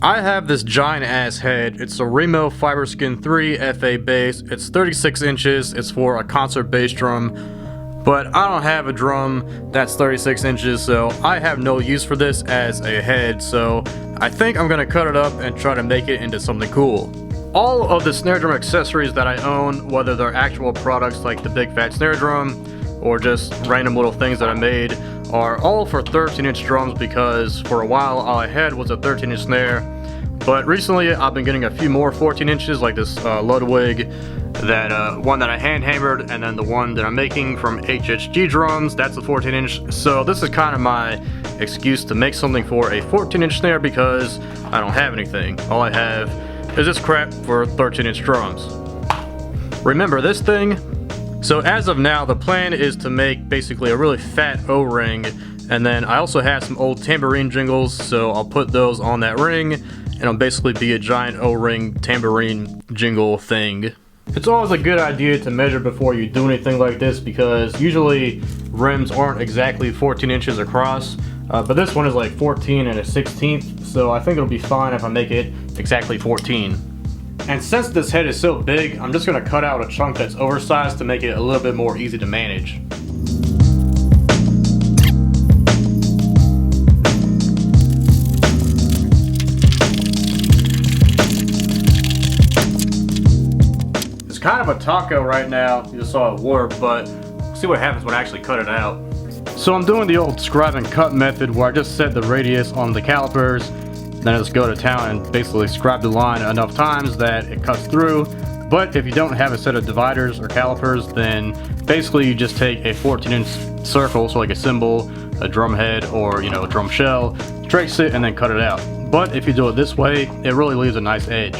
I have this giant ass head. It's a Remo Fiberskin 3 FA bass. It's 36 inches. It's for a concert bass drum. But I don't have a drum that's 36 inches, so I have no use for this as a head. So I think I'm gonna cut it up and try to make it into something cool. All of the snare drum accessories that I own, whether they're actual products like the big fat snare drum or just random little things that I made, are all for 13-inch drums because for a while all I had was a 13-inch snare. But recently I've been getting a few more 14 inches like this Ludwig, that one that I hand hammered, and then the one that I'm making from HHG drums, that's a 14-inch. So this is kind of my excuse to make something for a 14-inch snare because I don't have anything. All I have is this crap for 13-inch drums. Remember this thing? So as of now, the plan is to make basically a really fat O-ring, and then I also have some old tambourine jingles, so I'll put those on that ring, and it'll basically be a giant O-ring tambourine jingle thing. It's always a good idea to measure before you do anything like this because usually rims aren't exactly 14 inches across, but this one is like 14 and a 16th, so I think it'll be fine if I make it exactly 14. And since this head is so big, I'm just going to cut out a chunk that's oversized to make it a little bit more easy to manage. It's kind of a taco right now, you just saw it warp, but we'll see what happens when I actually cut it out. So I'm doing the old scribe and cut method where I just set the radius on the calipers, then I just go to town and basically scribe the line enough times that it cuts through. But if you don't have a set of dividers or calipers, then basically you just take a 14-inch circle, so like a cymbal, a drum head, or a drum shell, trace it and then cut it out. But if you do it this way, it really leaves a nice edge.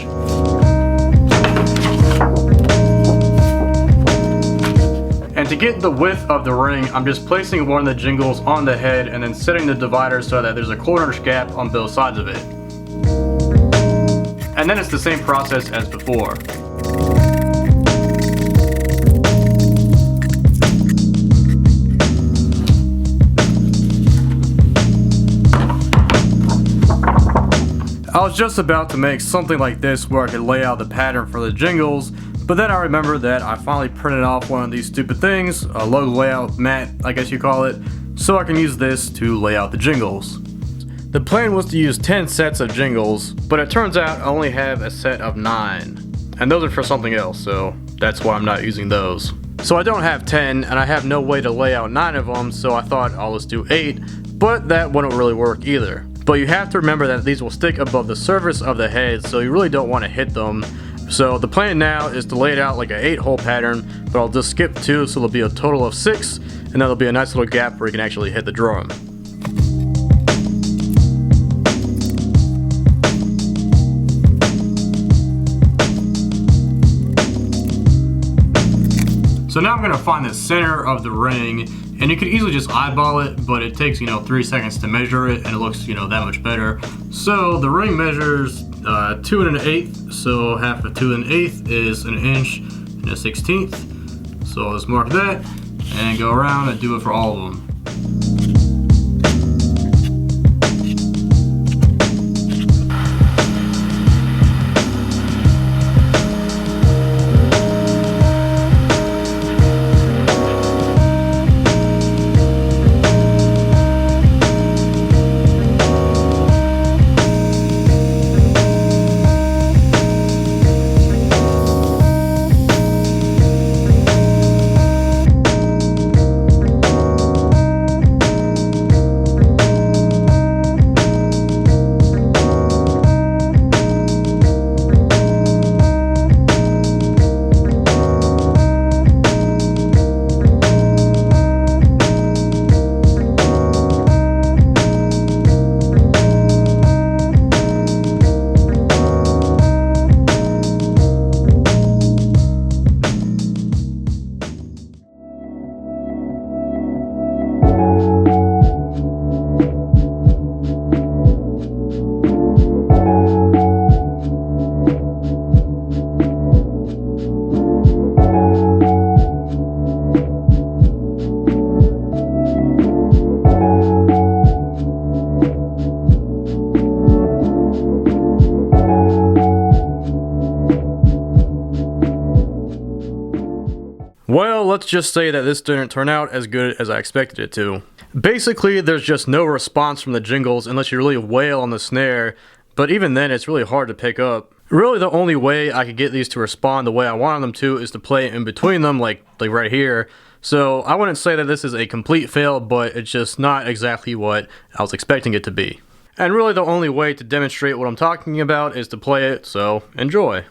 And to get the width of the ring, I'm just placing one of the jingles on the head and then setting the divider so that there's a 1/4 inch gap on both sides of it. And then it's the same process as before. I was just about to make something like this where I could lay out the pattern for the jingles, but then I remembered that I finally printed off one of these stupid things, a logo layout mat, I guess you call it, so I can use this to lay out the jingles. The plan was to use 10 sets of jingles, but it turns out I only have a set of 9. And those are for something else, so that's why I'm not using those. So I don't have 10, and I have no way to lay out 9 of them, so I thought I'll just do 8, but that wouldn't really work either. But you have to remember that these will stick above the surface of the head, so you really don't want to hit them. So the plan now is to lay it out like an 8-hole pattern, but I'll just skip 2, so there'll be a total of 6, and then there'll be a nice little gap where you can actually hit the drum. So now I'm going to find the center of the ring, and you could easily just eyeball it, but it takes 3 seconds to measure it, and it looks that much better. So the ring measures 2 1/8, so half of 2 1/8 is 1 inch and a 16th. So I'll just mark that and go around and do it for all of them. let's just say that this didn't turn out as good as I expected it to. Basically, there's just no response from the jingles unless you really wail on the snare, but even then it's really hard to pick up. Really the only way I could get these to respond the way I wanted them to is to play in between them, like right here. So I wouldn't say that this is a complete fail, but it's just not exactly what I was expecting it to be. And really the only way to demonstrate what I'm talking about is to play it, so enjoy.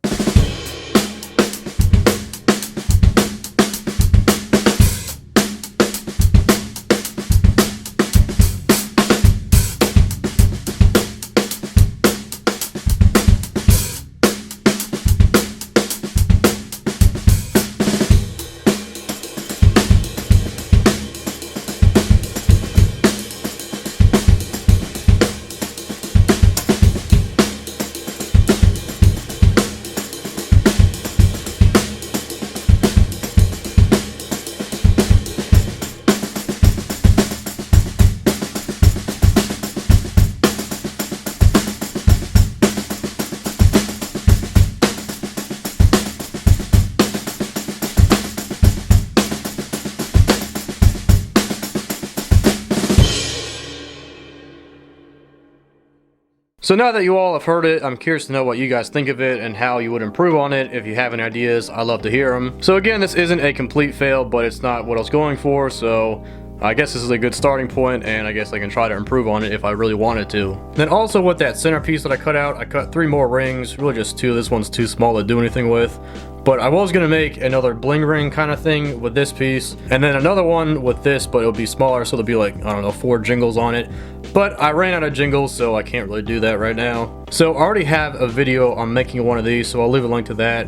So now that you all have heard it, I'm curious to know what you guys think of it and how you would improve on it. If you have any ideas, I'd love to hear them. So again, this isn't a complete fail, but it's not what I was going for, so I guess this is a good starting point, and I guess I can try to improve on it if I really wanted to. Then also with that centerpiece that I cut 3 more rings, really just 2. This one's too small to do anything with. But I was going to make another bling ring kind of thing with this piece, and then another one with this, but it'll be smaller, so there'll be like, I don't know, 4 jingles on it. But I ran out of jingles, so I can't really do that right now. So I already have a video on making one of these, so I'll leave a link to that.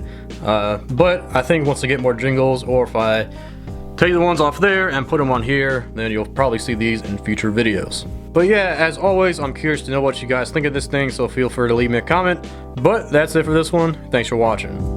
But I think once I get more jingles, or if I take the ones off there and put them on here, then you'll probably see these in future videos. But yeah, as always, I'm curious to know what you guys think of this thing, so feel free to leave me a comment. But that's it for this one. Thanks for watching.